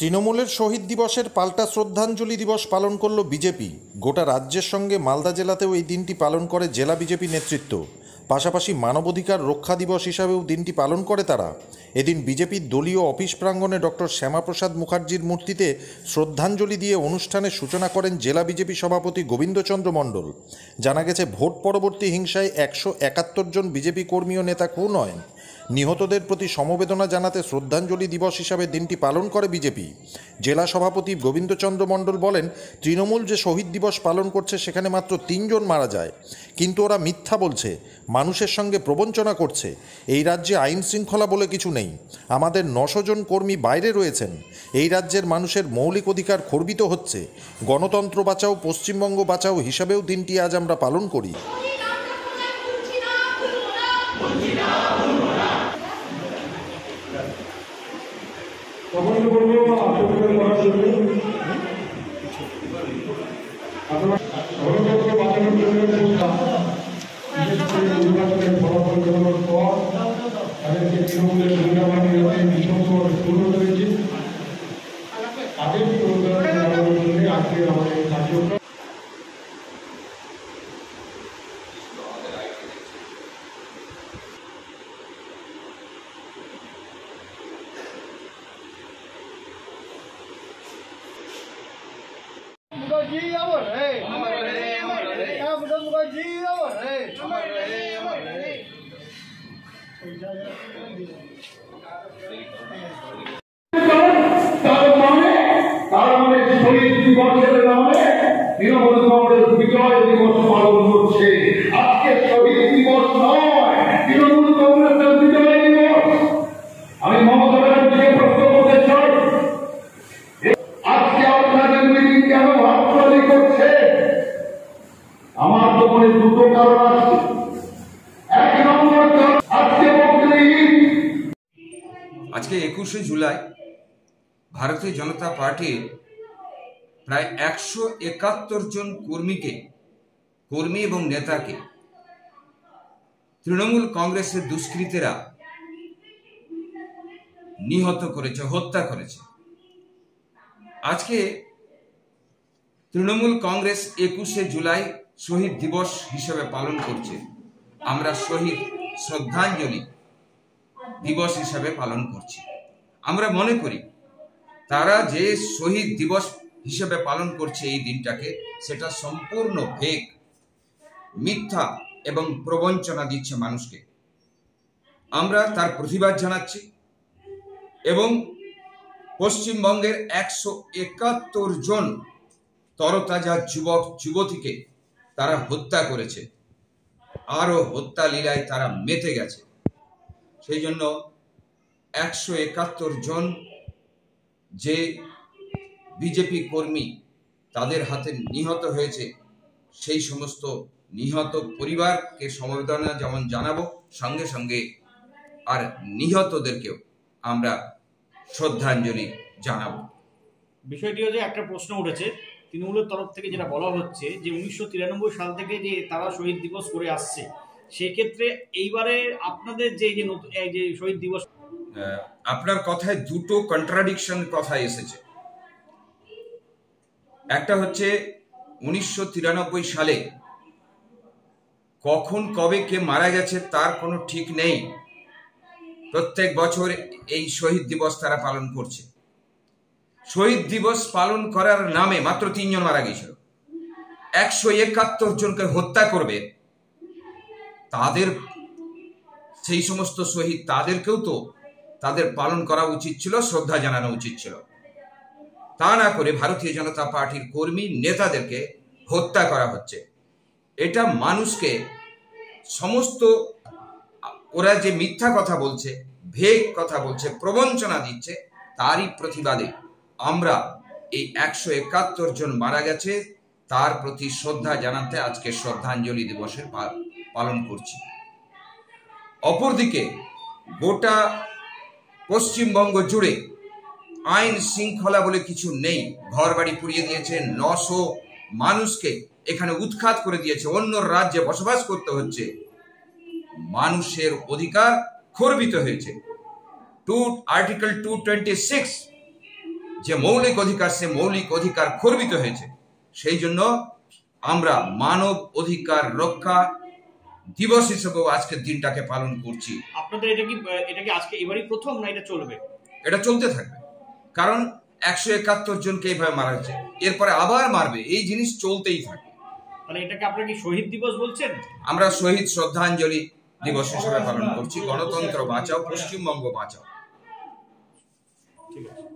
তৃণমূলের শহীদ দিবসের পাল্টা শ্রদ্ধাঞ্জলি দিবস পালন করল বিজেপি। গোটা রাজ্যের সঙ্গে মালদা জেলাতেও এই দিনটি পালন করে জেলা বিজেপি নেতৃত্ব। পাশাপাশি মানবাধিকার রক্ষা দিবস হিসাবেও দিনটি পালন করে তারা। এদিন বিজেপির দলীয় অফিস প্রাঙ্গণে ডক্টর শ্যামাপ্রসাদ মুখার্জির মূর্তিতে শ্রদ্ধাঞ্জলি দিয়ে অনুষ্ঠানের সূচনা করেন জেলা বিজেপি সভাপতি গোবিন্দচন্দ্র মণ্ডল। জানা গেছে, ভোট পরবর্তী হিংসায় 171 জন বিজেপি কর্মী ও নেতা খুন হয়। নিহতদের প্রতি সমবেদনা জানাতে শ্রদ্ধাঞ্জলি দিবস হিসাবে দিনটি পালন করে বিজেপি। জেলা সভাপতি গোবিন্দচন্দ্র মণ্ডল বলেন, তৃণমূল যে শহীদ দিবস পালন করছে সেখানে মাত্র 3 জন মারা যায়, কিন্তু ওরা মিথ্যা বলছে, মানুষের সঙ্গে প্রবঞ্চনা করছে। এই রাজ্যে আইন শৃঙ্খলা বলে কিছু নেই। আমাদের 900 জন কর্মী বাইরে রয়েছেন। এই রাজ্যের মানুষের মৌলিক অধিকার খর্বিত হচ্ছে। গণতন্ত্র বাঁচাও, পশ্চিমবঙ্গ বাঁচাও হিসাবেও দিনটি আজ আমরা পালন করি। শহীদ দিবসের নামে তৃণমূল কংগ্রেস বিজয় দিবস পালন করছে। আজকে শহীদ দিবস নয়, তৃণমূল কংগ্রেসের বিজয় দিবস। আমি মমতা ব্যানার্জিকে প্রশ্ন করতে চাই, আজকে আপনাদের মিটিং কেন ভাবসালি করছে? আমার তো মনে দুটো কারণ আছে। এক নম্বর, আজকে 21শে জুলাই ভারতীয় জনতা পার্টির প্রায় 171 জন কর্মী এবং নেতাকে তৃণমূল কংগ্রেসের দুষ্কৃতীরা নিহত করেছে, হত্যা করেছে। আজকে তৃণমূল কংগ্রেস 21শে জুলাই শহীদ দিবস হিসেবে পালন করছে। আমরা শহীদ শ্রদ্ধাঞ্জলি দিবস হিসাবে পালন করছি। আমরা মনে করি তারা যে শহীদ দিবস হিসেবে পালন করছে এই দিনটাকে, সেটা সম্পূর্ণ ফেক, মিথ্যা এবং প্রবঞ্চনা দিচ্ছে মানুষকে। আমরা তার প্রতিবাদ জানাচ্ছি এবং পশ্চিমবঙ্গের 171 জন তরতাজা যুবক যুবতীকে তারা হত্যা করেছে, আরও হত্যা লীলায় তারা মেতে গেছে। সেই জন্য 171 জন যে বিজেপি কর্মী তাদের হাতে নিহত হয়েছে, সেই সমস্ত নিহত পরিবারকে সমবেদনা যেমন জানাবো, সঙ্গে সঙ্গে আর নিহতদেরকেও আমরা শ্রদ্ধাঞ্জলি জানাবো। বিষয়টি হচ্ছে, একটা প্রশ্ন উঠেছে তৃণমূলের তরফ থেকে, যেটা বলা হচ্ছে যে 1993 সাল থেকে যে তারা শহীদ দিবস করে আসছে, সেক্ষেত্রে এইবারে আপনাদের যে শহীদ দিবস, আপনার কথায় দুটো কন্ট্রাডিকশন কথা এসেছে। একটা হচ্ছে 1993 সালে কখন কবে কে মারা গেছে তার কোনো ঠিক নেই। প্রত্যেক বছর এই শহীদ দিবস তারা পালন করছে। শহীদ দিবস পালন করার নামে মাত্র 3 জন মারা গিয়েছিল। 171 জনকে হত্যা করবে, তাদের সেই সমস্ত শহীদ, তাদেরকেও তো তাদের পালন করা উচিত ছিল, শ্রদ্ধা জানানো উচিত ছিল। তা না করে ভারতীয় জনতা পার্টির কর্মী নেতাদেরকে হত্যা করা হচ্ছে। এটা মানুষকে সমস্ত, ওরা যে মিথ্যা কথা বলছে, ভেগ কথা বলছে, প্রবঞ্চনা দিচ্ছে, তারই প্রতিবাদে আমরা এই 171 জন মারা গেছে তার প্রতি শ্রদ্ধা জানাতে আজকে শ্রদ্ধাঞ্জলি দিবসের পালন করছি। অপরদিকে গোটা পশ্চিমবঙ্গ জুড়ে আইন শৃঙ্খলা বলে কিছু নেই। ঘর বাড়ি পুড়িয়ে দিয়েছে, 900 মানুষকে এখানে উৎখাত করে দিয়েছে, অন্য রাজ্যে বসবাস করতে হচ্ছে। মানুষের অধিকার খর্বিত হয়েছে। আর্টিকেল 226 যে মৌলিক অধিকার, সে মৌলিক অধিকার খর্বিত হয়েছে। সেই জন্য আমরা মানব অধিকার রক্ষা দিবস হিসেবেও আজকের দিনটাকে পালন করছি। আপনাদের এটা কি আজকে এবারই প্রথম, না এটা চলবে? এটা চলতে থাকবে, কারণ 171 জনকে এইভাবে মারা হয়েছে, এরপরে আবার মারবে, এই জিনিস চলতেই থাকবে। তাহলে এটাকে আপনারা কি শহীদ দিবস বলছেন? আমরা শহীদ শ্রদ্ধাঞ্জলি দিবস হিসেবে পালন করছি। গণতন্ত্র বাঁচাও, পশ্চিমবঙ্গ বাঁচাও। ঠিক আছে।